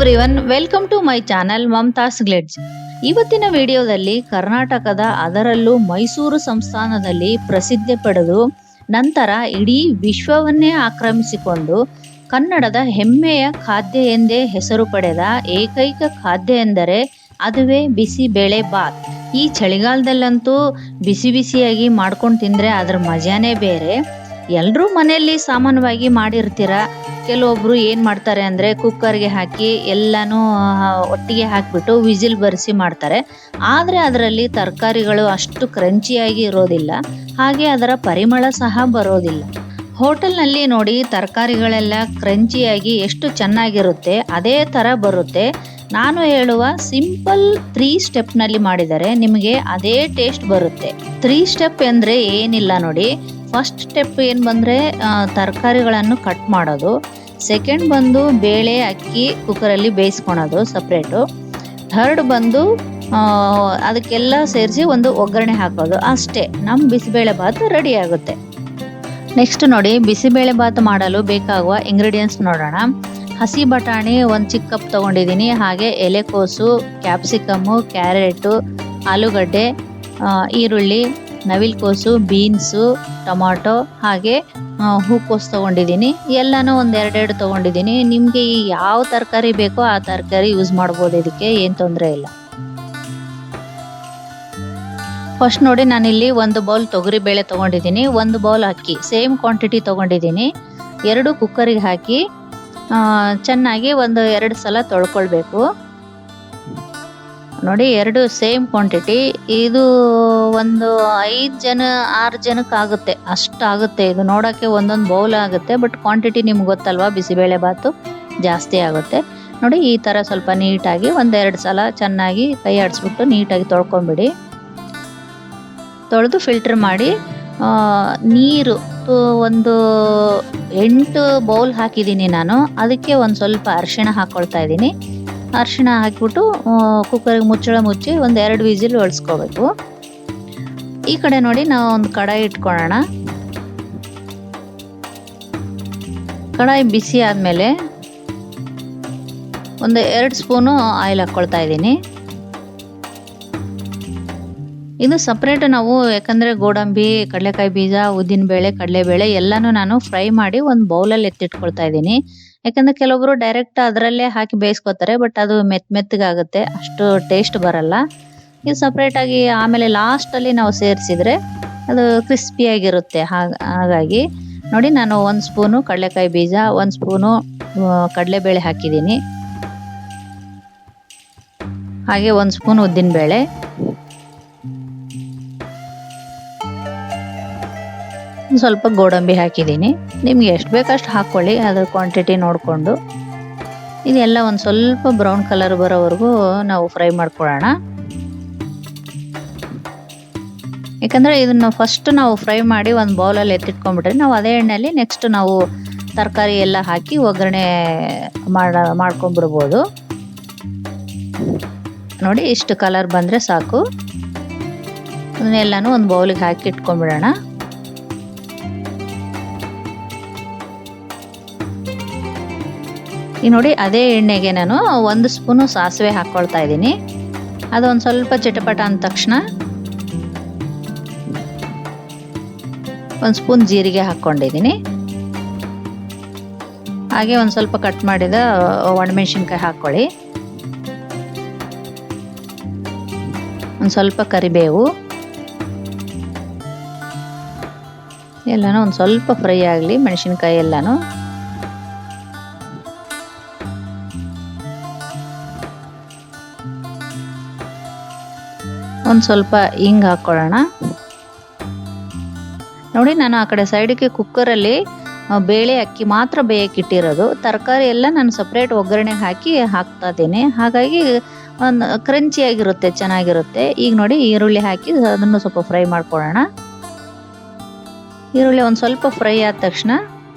Everyone, welcome to my channel Mamatha's glitz. ಇವತ್ತಿನ ವಿಡಿಯೋದಲ್ಲಿ ಕರ್ನಾಟಕದ ಅದರಲ್ಲೂ ಮೈಸೂರು ಸಂಸ್ಥಾನದಲ್ಲಿ ಪ್ರಸಿದ್ಧಿ ಪಡೆದು ನಂತರ ಇಡೀ ವಿಶ್ವವನ್ನೇ ಆಕ್ರಮಿಸಿಕೊಂಡು ಕನ್ನಡದ ಹೆಮ್ಮೆಯ ಖಾದ್ಯ ಎಂದೇ ಹೆಸರು ಪಡೆದ ಏಕೈಕ ಖಾದ್ಯ ಎಂದರೆ ಅದುವೇ ಬಿಸಿಬೇಳೆ ಬಾತ್. ಈ ಚಳಿಗಾಲದಲ್ಲಂತೂ ಬಿಸಿ ಬಿಸಿಯಾಗಿ ಮಾಡ್ಕೊಂಡು ತಿಂದರೆ ಅದರ ಮಜಾನೇ ಬೇರೆ. ಎಲ್ಲರೂ ಮನೆಯಲ್ಲಿ ಸಾಮಾನ್ಯವಾಗಿ ಮಾಡಿರ್ತೀರ. ಕೆಲವೊಬ್ರು ಏನು ಮಾಡ್ತಾರೆ ಅಂದರೆ ಕುಕ್ಕರ್ಗೆ ಹಾಕಿ ಎಲ್ಲನೂ ಒಟ್ಟಿಗೆ ಹಾಕಿಬಿಟ್ಟು ವಿಸಿಲ್ ಬರೆಸಿ ಮಾಡ್ತಾರೆ. ಆದರೆ ಅದರಲ್ಲಿ ತರಕಾರಿಗಳು ಅಷ್ಟು ಕ್ರಂಚಿಯಾಗಿ ಇರೋದಿಲ್ಲ, ಹಾಗೆ ಅದರ ಪರಿಮಳ ಸಹ ಬರೋದಿಲ್ಲ. ಹೋಟೆಲ್ನಲ್ಲಿ ನೋಡಿ ತರಕಾರಿಗಳೆಲ್ಲ ಕ್ರಂಚಿಯಾಗಿ ಎಷ್ಟು ಚೆನ್ನಾಗಿರುತ್ತೆ ಅದೇ ಥರ ಬರುತ್ತೆ. ನಾನು ಹೇಳುವ ಸಿಂಪಲ್ 3 ಸ್ಟೆಪ್ನಲ್ಲಿ ಮಾಡಿದರೆ ನಿಮಗೆ ಅದೇ ಟೇಸ್ಟ್ ಬರುತ್ತೆ. 3 ಸ್ಟೆಪ್ ಅಂದರೆ ಏನಿಲ್ಲ ನೋಡಿ. ಫಸ್ಟ್ ಸ್ಟೆಪ್ ಏನು ಬಂದರೆ ತರಕಾರಿಗಳನ್ನು ಕಟ್ ಮಾಡೋದು. ಸೆಕೆಂಡ್ ಬಂದು ಬೇಳೆ ಅಕ್ಕಿ ಕುಕ್ಕರಲ್ಲಿ ಬೇಯಿಸ್ಕೊಳೋದು ಸಪ್ರೇಟು. ಥರ್ಡ್ ಬಂದು ಅದಕ್ಕೆಲ್ಲ ಸೇರಿಸಿ ಒಂದು ಒಗ್ಗರಣೆ ಹಾಕೋದು. ಅಷ್ಟೇ, ನಮ್ಮ ಬಿಸಿಬೇಳೆ ಬಾತ್ ರೆಡಿ ಆಗುತ್ತೆ. ನೆಕ್ಸ್ಟ್ ನೋಡಿ, ಬಿಸಿಬೇಳೆ ಬಾತ್ ಮಾಡಲು ಬೇಕಾಗುವ ಇಂಗ್ರೀಡಿಯೆಂಟ್ಸ್ ನೋಡೋಣ. ಹಸಿ ಬಟಾಣಿ 1 ಚಿಕ್ಕ ಕಪ್ ತೊಗೊಂಡಿದ್ದೀನಿ. ಹಾಗೆ ಎಲೆಕೋಸು, ಕ್ಯಾಪ್ಸಿಕಮ್ಮು, ಕ್ಯಾರೆಟು, ಆಲೂಗಡ್ಡೆ, ಈರುಳ್ಳಿ, ನವಿಲುಕೋಸು, ಬೀನ್ಸು, ಟೊಮಾಟೊ, ಹಾಗೆ ಹೂಕೋಸು ತೊಗೊಂಡಿದ್ದೀನಿ. ಎಲ್ಲನೂ ಒಂದು 2 ತೊಗೊಂಡಿದ್ದೀನಿ. ನಿಮಗೆ ಯಾವ ತರಕಾರಿ ಬೇಕೋ ಆ ತರಕಾರಿ ಯೂಸ್ ಮಾಡ್ಬೋದು, ಇದಕ್ಕೆ ಏನು ತೊಂದರೆ ಇಲ್ಲ. ಫಸ್ಟ್ ನೋಡಿ, ನಾನಿಲ್ಲಿ 1 ಬೌಲ್ ತೊಗರಿಬೇಳೆ ತೊಗೊಂಡಿದ್ದೀನಿ, 1 ಬೌಲ್ ಅಕ್ಕಿ, ಸೇಮ್ ಕ್ವಾಂಟಿಟಿ ತೊಗೊಂಡಿದ್ದೀನಿ. 2 ಕುಕ್ಕರಿಗೆ ಹಾಕಿ ಚೆನ್ನಾಗಿ 1-2 ಸಲ ತೊಳ್ಕೊಳ್ಬೇಕು. ನೋಡಿ, 2 ಸೇಮ್ ಕ್ವಾಂಟಿಟಿ. ಇದು ಒಂದು 5-6 ಜನಕ್ಕೆ ಆಗುತ್ತೆ, ಅಷ್ಟಾಗುತ್ತೆ. ಇದು ನೋಡೋಕ್ಕೆ ಒಂದೊಂದು ಬೌಲ್ ಆಗುತ್ತೆ, ಬಟ್ ಕ್ವಾಂಟಿಟಿ ನಿಮ್ಗೆ ಗೊತ್ತಲ್ವಾ, ಬಿಸಿಬೇಳೆ ಬಾತು ಜಾಸ್ತಿ ಆಗುತ್ತೆ. ನೋಡಿ, ಈ ಥರ ಸ್ವಲ್ಪ ನೀಟಾಗಿ 1-2 ಸಲ ಚೆನ್ನಾಗಿ ಕೈ ಆಡಿಸ್ಬಿಟ್ಟು ನೀಟಾಗಿ ತೊಳ್ಕೊಂಬಿಡಿ. ತೊಳೆದು ಫಿಲ್ಟರ್ ಮಾಡಿ ನೀರು ಒಂದು 8 ಬೌಲ್ ಹಾಕಿದ್ದೀನಿ ನಾನು. ಅದಕ್ಕೆ ಒಂದು ಸ್ವಲ್ಪ ಅರಿಶಿಣ ಹಾಕ್ಕೊಳ್ತಾ ಇದ್ದೀನಿ. ಅರಿಶಿಣ ಹಾಕಿಬಿಟ್ಟು ಕುಕ್ಕರಿಗೆ ಮುಚ್ಚಳ ಮುಚ್ಚಿ 1-2 ವಿಸಿಲ್ ಹೊಳ್ಸ್ಕೋಬೇಕು. ಈ ಕಡೆ ನೋಡಿ, ನಾವು ಒಂದು ಕಡಾಯಿ ಇಟ್ಕೊಳ್ಳೋಣ. ಕಡಾಯಿ ಬಿಸಿ ಆದಮೇಲೆ 1-2 ಸ್ಪೂನು ಆಯಿಲ್ ಹಾಕ್ಕೊಳ್ತಾ ಇದ್ದೀನಿ. ಇದು ಸಪ್ರೇಟ್ ನಾವು, ಯಾಕಂದರೆ ಗೋಡಂಬಿ, ಕಡಲೆಕಾಯಿ ಬೀಜ, ಉದ್ದಿನಬೇಳೆ, ಕಡಲೆಬೇಳೆ ಎಲ್ಲನೂ ನಾನು ಫ್ರೈ ಮಾಡಿ ಒಂದು ಬೌಲಲ್ಲಿ ಎತ್ತಿಟ್ಕೊಳ್ತಾ ಇದ್ದೀನಿ. ಯಾಕಂದರೆ ಕೆಲವೊಬ್ಬರು ಡೈರೆಕ್ಟ್ ಅದರಲ್ಲೇ ಹಾಕಿ ಬೇಯಿಸ್ಕೊತಾರೆ, ಬಟ್ ಅದು ಮೆತ್ತಗಾಗುತ್ತೆ, ಅಷ್ಟು ಟೇಸ್ಟ್ ಬರಲ್ಲ. ಇದು ಸಪ್ರೇಟಾಗಿ ಆಮೇಲೆ ಲಾಸ್ಟಲ್ಲಿ ನಾವು ಸೇರಿಸಿದರೆ ಅದು ಕ್ರಿಸ್ಪಿಯಾಗಿರುತ್ತೆ. ಹಾಗಾಗಿ ನೋಡಿ, ನಾನು 1 ಸ್ಪೂನು ಕಡಲೆಕಾಯಿ ಬೀಜ, 1 ಸ್ಪೂನು ಕಡಲೆಬೇಳೆ ಹಾಕಿದ್ದೀನಿ. ಹಾಗೆ 1 ಸ್ಪೂನ್ ಉದ್ದಿನಬೇಳೆ, ಸ್ವಲ್ಪ ಗೋಡಂಬಿ ಹಾಕಿದ್ದೀನಿ. ನಿಮ್ಗೆ ಎಷ್ಟು ಬೇಕಷ್ಟು ಹಾಕ್ಕೊಳ್ಳಿ, ಅದರ ಕ್ವಾಂಟಿಟಿ ನೋಡಿಕೊಂಡು. ಇದೆಲ್ಲ ಒಂದು ಸ್ವಲ್ಪ ಬ್ರೌನ್ ಕಲರ್ ಬರೋವರೆಗೂ ನಾವು ಫ್ರೈ ಮಾಡ್ಕೊಳ್ಳೋಣ. ಯಾಕಂದರೆ ಇದನ್ನು ಫಸ್ಟ್ ನಾವು ಫ್ರೈ ಮಾಡಿ ಒಂದು ಬೌಲಲ್ಲಿ ಎತ್ತಿಟ್ಕೊಂಡ್ಬಿಟ್ರೆ ನಾವು ಅದೇ ಎಣ್ಣೆಯಲ್ಲಿ ನೆಕ್ಸ್ಟ್ ನಾವು ತರಕಾರಿ ಎಲ್ಲ ಹಾಕಿ ಒಗ್ಗರಣೆ ಮಾಡ್ಕೊಂಡ್ಬಿಡ್ಬೋದು. ನೋಡಿ, ಇಷ್ಟು ಕಲರ್ ಬಂದರೆ ಸಾಕು. ಅದನ್ನೆಲ್ಲನೂ ಒಂದು ಬೌಲಿಗೆ ಹಾಕಿ ಇಟ್ಕೊಂಡ್ಬಿಡೋಣ. ಈಗ ನೋಡಿ, ಅದೇ ಎಣ್ಣೆಗೆ ನಾನು 1 ಸ್ಪೂನು ಸಾಸಿವೆ ಹಾಕ್ಕೊಳ್ತಾ ಇದ್ದೀನಿ. ಅದೊಂದು ಸ್ವಲ್ಪ ಚಿಟಪಟ ಅಂದ ತಕ್ಷಣ 1 ಸ್ಪೂನ್ ಜೀರಿಗೆ ಹಾಕ್ಕೊಂಡಿದ್ದೀನಿ. ಹಾಗೆ ಒಂದು ಸ್ವಲ್ಪ ಕಟ್ ಮಾಡಿದ ಒಣಮೆಣಸಿನ್ಕಾಯಿ ಹಾಕ್ಕೊಳ್ಳಿ. ಒಂದು ಸ್ವಲ್ಪ ಕರಿಬೇವು, ಎಲ್ಲನೂ ಒಂದು ಸ್ವಲ್ಪ ಫ್ರೈ ಆಗಲಿ, ಮೆಣಸಿನ್ಕಾಯಿ ಎಲ್ಲನೂ. ಒಂದು ಸ್ವಲ್ಪ ಹಿಂಗೆ ಹಾಕ್ಕೊಳ್ಳೋಣ. ನೋಡಿ, ನಾನು ಆ ಕಡೆ ಸೈಡಿಗೆ ಕುಕ್ಕರಲ್ಲಿ ಬೇಳೆ ಅಕ್ಕಿ ಮಾತ್ರ ಬೇಯಕ್ಕಿಟ್ಟಿರೋದು. ತರಕಾರಿ ಎಲ್ಲ ನಾನು ಸಪ್ರೇಟ್ ಒಗ್ಗರಣೆಗೆ ಹಾಕಿ ಹಾಕ್ತಾ ಇದ್ದೀನಿ. ಹಾಗಾಗಿ ಒಂದು ಕ್ರಂಚಿಯಾಗಿರುತ್ತೆ, ಚೆನ್ನಾಗಿರುತ್ತೆ. ಈಗ ನೋಡಿ, ಈರುಳ್ಳಿ ಹಾಕಿ ಅದನ್ನು ಸ್ವಲ್ಪ ಫ್ರೈ ಮಾಡ್ಕೊಳ್ಳೋಣ. ಈರುಳ್ಳಿ ಒಂದು ಸ್ವಲ್ಪ ಫ್ರೈ ಆದ ತಕ್ಷಣ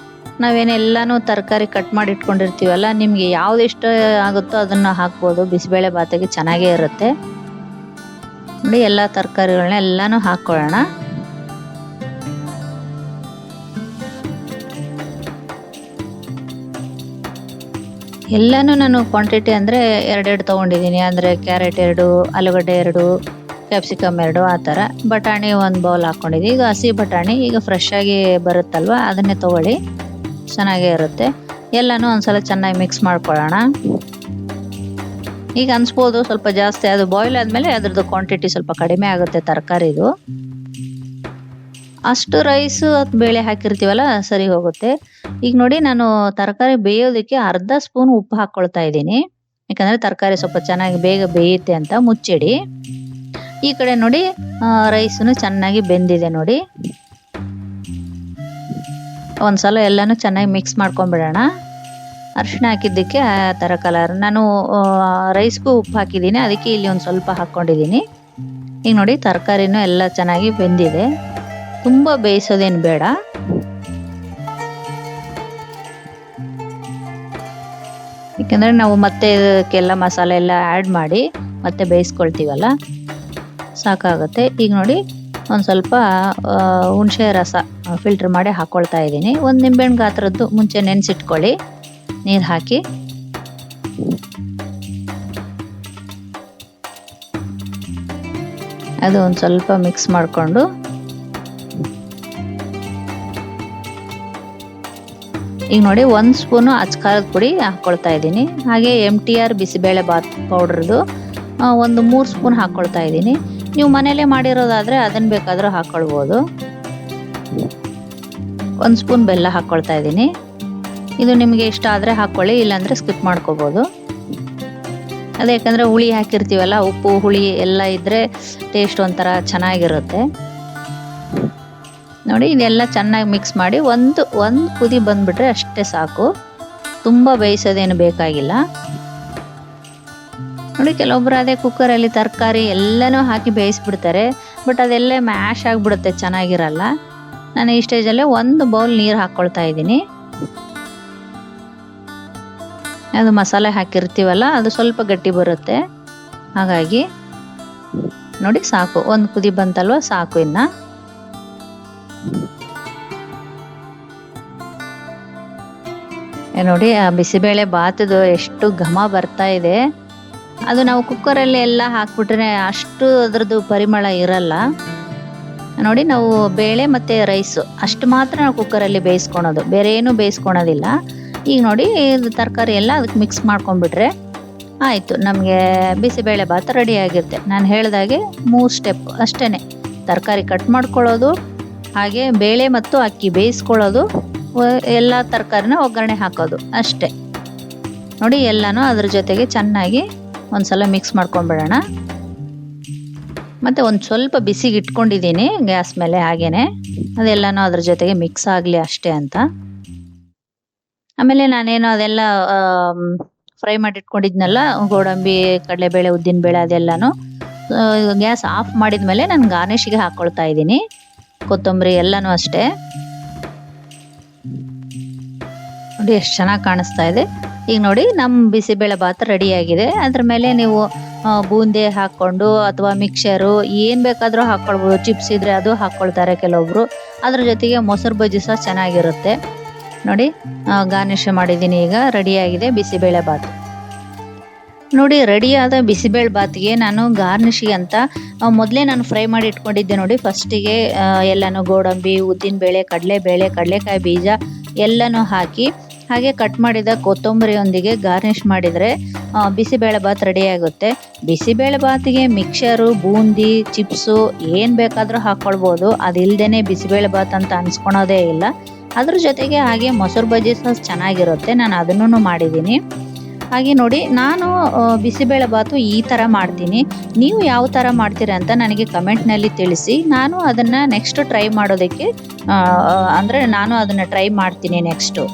ನಾವೇನೆಲ್ಲನೂ ತರಕಾರಿ ಕಟ್ ಮಾಡಿ ಇಟ್ಕೊಂಡಿರ್ತೀವಲ್ಲ, ನಿಮಗೆ ಯಾವ್ದು ಇಷ್ಟ ಆಗುತ್ತೋ ಅದನ್ನು ಹಾಕ್ಬೋದು. ಬಿಸಿಬೇಳೆ ಬಾತಿಗೆ ಚೆನ್ನಾಗೇ ಇರುತ್ತೆ. ನೋಡಿ, ಎಲ್ಲ ತರಕಾರಿಗಳನ್ನ ಎಲ್ಲನೂ ಹಾಕ್ಕೊಳ್ಳೋಣ. ಎಲ್ಲನೂ ನಾನು ಕ್ವಾಂಟಿಟಿ ಅಂದರೆ ಎರಡೆರಡು ತೊಗೊಂಡಿದ್ದೀನಿ. ಅಂದರೆ ಕ್ಯಾರೆಟ್ 2, ಆಲೂಗಡ್ಡೆ 2, ಕ್ಯಾಪ್ಸಿಕಮ್ 2 ಆ ಥರ. ಬಟಾಣಿ 1 ಬೌಲ್ ಹಾಕ್ಕೊಂಡಿದ್ದೀನಿ. ಈಗ ಹಸಿ ಬಟಾಣಿ ಈಗ ಫ್ರೆಶ್ ಆಗಿ ಬರುತ್ತಲ್ವ, ಅದನ್ನೇ ತೊಗೊಳ್ಳಿ, ಚೆನ್ನಾಗೇ ಇರುತ್ತೆ. ಎಲ್ಲನೂ ಒಂದ್ಸಲ ಚೆನ್ನಾಗಿ ಮಿಕ್ಸ್ ಮಾಡ್ಕೊಳ್ಳೋಣ. ಈಗ ಅನ್ಸ್ಬೋದು ಸ್ವಲ್ಪ ಜಾಸ್ತಿ, ಅದು ಬಾಯ್ಲ್ ಆದಮೇಲೆ ಅದ್ರದ್ದು ಕ್ವಾಂಟಿಟಿ ಸ್ವಲ್ಪ ಕಡಿಮೆ ಆಗುತ್ತೆ ತರಕಾರಿದು. ಅಷ್ಟು ರೈಸು ಅಥವಾ ಬೇಳೆ ಹಾಕಿರ್ತೀವಲ್ಲ ಸರಿ ಹೋಗುತ್ತೆ. ಈಗ ನೋಡಿ ನಾನು ತರಕಾರಿ ಬೇಯೋದಕ್ಕೆ ಅರ್ಧ ಸ್ಪೂನ್ ಉಪ್ಪು ಹಾಕ್ಕೊಳ್ತಾ ಇದ್ದೀನಿ. ಯಾಕಂದರೆ ತರಕಾರಿ ಸ್ವಲ್ಪ ಚೆನ್ನಾಗಿ ಬೇಗ ಬೇಯುತ್ತೆ ಅಂತ. ಮುಚ್ಚಿಡಿ. ಈ ಕಡೆ ನೋಡಿ ರೈಸನ್ನು ಚೆನ್ನಾಗಿ ಬೆಂದಿದೆ ನೋಡಿ. ಒಂದ್ಸಲ ಎಲ್ಲನೂ ಚೆನ್ನಾಗಿ ಮಿಕ್ಸ್ ಮಾಡ್ಕೊಂಡ್ಬಿಡೋಣ. ಅರಿಶಿಣ ಹಾಕಿದ್ದಕ್ಕೆ ಆ ಥರ ಕಲರ್. ನಾನು ರೈಸ್ಗೂ ಉಪ್ಪು ಹಾಕಿದ್ದೀನಿ, ಅದಕ್ಕೆ ಇಲ್ಲಿ ಒಂದು ಸ್ವಲ್ಪ ಹಾಕ್ಕೊಂಡಿದ್ದೀನಿ. ಈಗ ನೋಡಿ ತರಕಾರಿನೂ ಎಲ್ಲ ಚೆನ್ನಾಗಿ ಬೆಂದಿದೆ. ತುಂಬ ಬೇಯಿಸೋದೇನು ಬೇಡ. ಯಾಕೆಂದರೆ ನಾವು ಮತ್ತೆ ಇದಕ್ಕೆಲ್ಲ ಮಸಾಲೆ ಎಲ್ಲ ಆ್ಯಡ್ ಮಾಡಿ ಮತ್ತೆ ಬೇಯಿಸ್ಕೊಳ್ತೀವಲ್ಲ, ಸಾಕಾಗುತ್ತೆ. ಈಗ ನೋಡಿ ಒಂದು ಸ್ವಲ್ಪ ಹುಣಸೆ ರಸ ಫಿಲ್ಟ್ರ್ ಮಾಡಿ ಹಾಕ್ಕೊಳ್ತಾ ಇದ್ದೀನಿ. ಒಂದು ನಿಂಬೆಹಣ್ಣು ಗಾತ್ರದ್ದು ಮುಂಚೆ ನೆನೆಸಿಟ್ಕೊಳ್ಳಿ ನೀರು ಹಾಕಿ. ಅದು ಒಂದು ಸ್ವಲ್ಪ ಮಿಕ್ಸ್ ಮಾಡಿಕೊಂಡು ಈಗ ನೋಡಿ 1 ಸ್ಪೂನು ಅಚ್ಕಾರದ ಪುಡಿ ಹಾಕ್ಕೊಳ್ತಾ ಇದ್ದೀನಿ. ಹಾಗೆ MTR ಬಿಸಿಬೇಳೆ ಬಾತ್ ಪೌಡ್ರದು ಒಂದು 3 ಸ್ಪೂನ್ ಹಾಕ್ಕೊಳ್ತಾ ಇದ್ದೀನಿ. ನೀವು ಮನೇಲೇ ಮಾಡಿರೋದಾದರೆ ಅದನ್ನು ಬೇಕಾದರೂ ಹಾಕ್ಕೊಳ್ಬೋದು. 1 ಸ್ಪೂನ್ ಬೆಲ್ಲ ಹಾಕ್ಕೊಳ್ತಾ ಇದ್ದೀನಿ. ಇದು ನಿಮಗೆ ಇಷ್ಟ ಆದರೆ ಹಾಕ್ಕೊಳ್ಳಿ, ಇಲ್ಲಾಂದರೆ ಸ್ಕಿಪ್ ಮಾಡ್ಕೋಬೋದು. ಅದೇ ಯಾಕಂದರೆ ಹುಳಿ ಹಾಕಿರ್ತೀವಲ್ಲ, ಉಪ್ಪು ಹುಳಿ ಎಲ್ಲ ಇದ್ದರೆ ಟೇಸ್ಟ್ ಒಂಥರ ಚೆನ್ನಾಗಿರುತ್ತೆ. ನೋಡಿ ಇದೆಲ್ಲ ಚೆನ್ನಾಗಿ ಮಿಕ್ಸ್ ಮಾಡಿ ಒಂದು ಕುದಿ ಬಂದುಬಿಟ್ರೆ ಅಷ್ಟೇ ಸಾಕು. ತುಂಬ ಬೇಯಿಸೋದೇನು ಬೇಕಾಗಿಲ್ಲ. ನೋಡಿ ಕೆಲವೊಬ್ಬರು ಅದೇ ಕುಕ್ಕರಲ್ಲಿ ತರಕಾರಿ ಎಲ್ಲನೂ ಹಾಕಿ ಬೇಯಿಸ್ಬಿಡ್ತಾರೆ, ಬಟ್ ಅದೆಲ್ಲ ಮ್ಯಾಶ್ ಆಗಿಬಿಡುತ್ತೆ, ಚೆನ್ನಾಗಿರಲ್ಲ. ನಾನು ಈ ಸ್ಟೇಜಲ್ಲೇ 1 ಬೌಲ್ ನೀರು ಹಾಕ್ಕೊಳ್ತಾ ಇದ್ದೀನಿ. ಅದು ಮಸಾಲೆ ಹಾಕಿರ್ತೀವಲ್ಲ ಅದು ಸ್ವಲ್ಪ ಗಟ್ಟಿ ಬರುತ್ತೆ. ಹಾಗಾಗಿ ನೋಡಿ ಸಾಕು, 1 ಕುದಿ ಬಂತಲ್ವ, ಸಾಕು. ಇನ್ನು ನೋಡಿ ಆ ಬಿಸಿಬೇಳೆ ಬಾತದು ಎಷ್ಟು ಘಮ ಬರ್ತಾ ಇದೆ. ಅದು ನಾವು ಕುಕ್ಕರಲ್ಲಿ ಎಲ್ಲ ಹಾಕ್ಬಿಟ್ರೆ ಅಷ್ಟು ಅದರದ್ದು ಪರಿಮಳ ಇರಲ್ಲ. ನೋಡಿ ನಾವು ಬೇಳೆ ಮತ್ತು ರೈಸು ಅಷ್ಟು ಮಾತ್ರ ನಾವು ಕುಕ್ಕರಲ್ಲಿ ಬೇಯಿಸ್ಕೊಳೋದು, ಬೇರೆ ಏನೂ ಬೇಯಿಸ್ಕೊಳೋದಿಲ್ಲ. ಈಗ ನೋಡಿ ಇದು ತರಕಾರಿ ಎಲ್ಲ ಅದಕ್ಕೆ ಮಿಕ್ಸ್ ಮಾಡ್ಕೊಂಡ್ಬಿಟ್ರೆ ಆಯಿತು, ನಮಗೆ ಬಿಸಿಬೇಳೆ ಭಾತ ರೆಡಿ ಆಗಿರುತ್ತೆ. ನಾನು ಹೇಳಿದಾಗೆ 3 ಸ್ಟೆಪ್ ಅಷ್ಟೇ. ತರಕಾರಿ ಕಟ್ ಮಾಡ್ಕೊಳ್ಳೋದು, ಹಾಗೆ ಬೇಳೆ ಮತ್ತು ಅಕ್ಕಿ ಬೇಯಿಸ್ಕೊಳ್ಳೋದು, ಎಲ್ಲ ತರಕಾರಿನ ಒಗ್ಗರಣೆ ಹಾಕೋದು ಅಷ್ಟೇ. ನೋಡಿ ಎಲ್ಲನೂ ಅದ್ರ ಜೊತೆಗೆ ಚೆನ್ನಾಗಿ ಒಂದು ಸಲ ಮಿಕ್ಸ್ ಮಾಡ್ಕೊಂಡ್ಬಿಡೋಣ. ಮತ್ತು ಒಂದು ಸ್ವಲ್ಪ ಬಿಸಿಗೆ ಇಟ್ಕೊಂಡಿದ್ದೀನಿ ಗ್ಯಾಸ್ ಮೇಲೆ, ಹಾಗೇ ಅದೆಲ್ಲನೂ ಅದ್ರ ಜೊತೆಗೆ ಮಿಕ್ಸ್ ಆಗಲಿ ಅಷ್ಟೇ ಅಂತ. ಆಮೇಲೆ ನಾನೇನು ಅದೆಲ್ಲ ಫ್ರೈ ಮಾಡಿ ಇಟ್ಕೊಂಡಿದ್ನಲ್ಲ, ಗೋಡಂಬಿ, ಕಡಲೆಬೇಳೆ, ಉದ್ದಿನಬೇಳೆ ಅದೆಲ್ಲನೂ ಗ್ಯಾಸ್ ಆಫ್ ಮಾಡಿದ ಮೇಲೆ ನಾನು ಗಾರ್ನಿಷಿಗೆ ಹಾಕ್ಕೊಳ್ತಾ ಇದ್ದೀನಿ. ಕೊತ್ತಂಬರಿ ಎಲ್ಲನೂ ಅಷ್ಟೇ. ನೋಡಿ ಎಷ್ಟು ಚೆನ್ನಾಗಿ ಕಾಣಿಸ್ತಾ ಇದೆ. ಈಗ ನೋಡಿ ನಮ್ಮ ಬಿಸಿಬೇಳೆ ಭಾತ ರೆಡಿಯಾಗಿದೆ. ಅದ್ರ ಮೇಲೆ ನೀವು ಬೂಂದಿ ಹಾಕ್ಕೊಂಡು ಅಥವಾ ಮಿಕ್ಸರು ಏನು ಬೇಕಾದರೂ ಹಾಕ್ಕೊಳ್ಬೋದು. ಚಿಪ್ಸ್ ಇದ್ದರೆ ಅದು ಹಾಕ್ಕೊಳ್ತಾರೆ ಕೆಲವೊಬ್ರು. ಅದ್ರ ಜೊತೆಗೆ ಮೊಸರು ಬಜ್ಜಿ ಸಹ ಚೆನ್ನಾಗಿರುತ್ತೆ. ನೋಡಿ ಗಾರ್ನಿಷ್ ಮಾಡಿದ್ದೀನಿ. ಈಗ ರೆಡಿಯಾಗಿದೆ ಬಿಸಿಬೇಳೆ ಭಾತ್. ನೋಡಿ ರೆಡಿಯಾದ ಬಿಸಿಬೇಳೆ ಭಾತಿಗೆ ನಾನು ಗಾರ್ನಿಷಿಗೆ ಅಂತ ಮೊದಲೇ ನಾನು ಫ್ರೈ ಮಾಡಿ ಇಟ್ಕೊಂಡಿದ್ದೆ. ನೋಡಿ ಫಸ್ಟಿಗೆ ಎಲ್ಲನೂ ಗೋಡಂಬಿ, ಉದ್ದಿನಬೇಳೆ, ಕಡಲೆಬೇಳೆ, ಕಡಲೆಕಾಯಿ ಬೀಜ ಎಲ್ಲನೂ ಹಾಕಿ, ಹಾಗೆ ಕಟ್ ಮಾಡಿದ ಕೊತ್ತಂಬರಿಯೊಂದಿಗೆ ಗಾರ್ನಿಷ್ ಮಾಡಿದರೆ ಬಿಸಿಬೇಳೆ ಭಾತ್ ರೆಡಿಯಾಗುತ್ತೆ. ಬಿಸಿಬೇಳೆ ಭಾತಿಗೆ ಮಿಕ್ಸರು, ಬೂಂದಿ, ಚಿಪ್ಸು ಏನು ಬೇಕಾದರೂ ಹಾಕ್ಕೊಳ್ಬೋದು. ಅದಿಲ್ಲದೇ ಬಿಸಿಬೇಳೆ ಭಾತ್ ಅಂತ ಅನ್ಸ್ಕೊಳೋದೇ ಇಲ್ಲ. ಅದ್ರ ಜೊತೆಗೆ ಹಾಗೆ ಮೊಸರು ಬಜ್ಜಿ ಸಹ ಚೆನ್ನಾಗಿರುತ್ತೆ. ನಾನು ಅದನ್ನು ಮಾಡಿದ್ದೀನಿ. ಹಾಗೆ ನೋಡಿ ನಾನು ಬಿಸಿಬೇಳೆ ಭಾತು ಈ ಥರ ಮಾಡ್ತೀನಿ. ನೀವು ಯಾವ ಥರ ಮಾಡ್ತೀರಾ ಅಂತ ನನಗೆ ಕಮೆಂಟ್ನಲ್ಲಿ ತಿಳಿಸಿ. ನಾನು ಅದನ್ನು ನೆಕ್ಸ್ಟ್ ಟ್ರೈ ಮಾಡೋದಕ್ಕೆ ಅಂದರೆ ನಾನು ಅದನ್ನು ಟ್ರೈ ಮಾಡ್ತೀನಿ ನೆಕ್ಸ್ಟು.